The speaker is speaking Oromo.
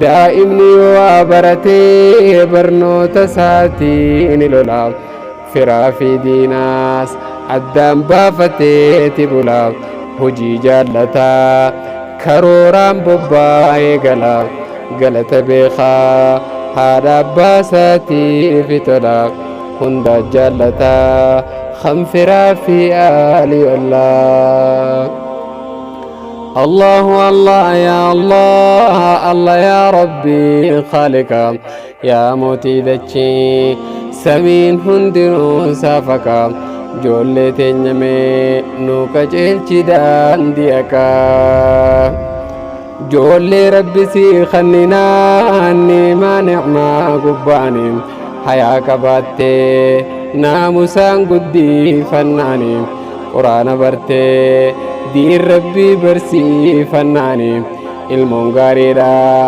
daa'imni waa baratee barnoota isaatiin lola firaa fi diinaas addaan baafateeti bula hojii jaallataa karooraan bobbaa'ee gala galata beekaa haadha abbaa isaatiif tola hunda jaallataa kan firaa fi aalii ollaa. الله الله يا الله الله يا ربي خالقا يا موتي دچي سمين هندنو سافكا جولي تنمي نوكا جيلچي دان ديكا جولي ربي سي خننا اني ما نعما قباني حياك باتي ناموسان قدي فناني قرآن برتي دين ربي برسي فناني المونغاري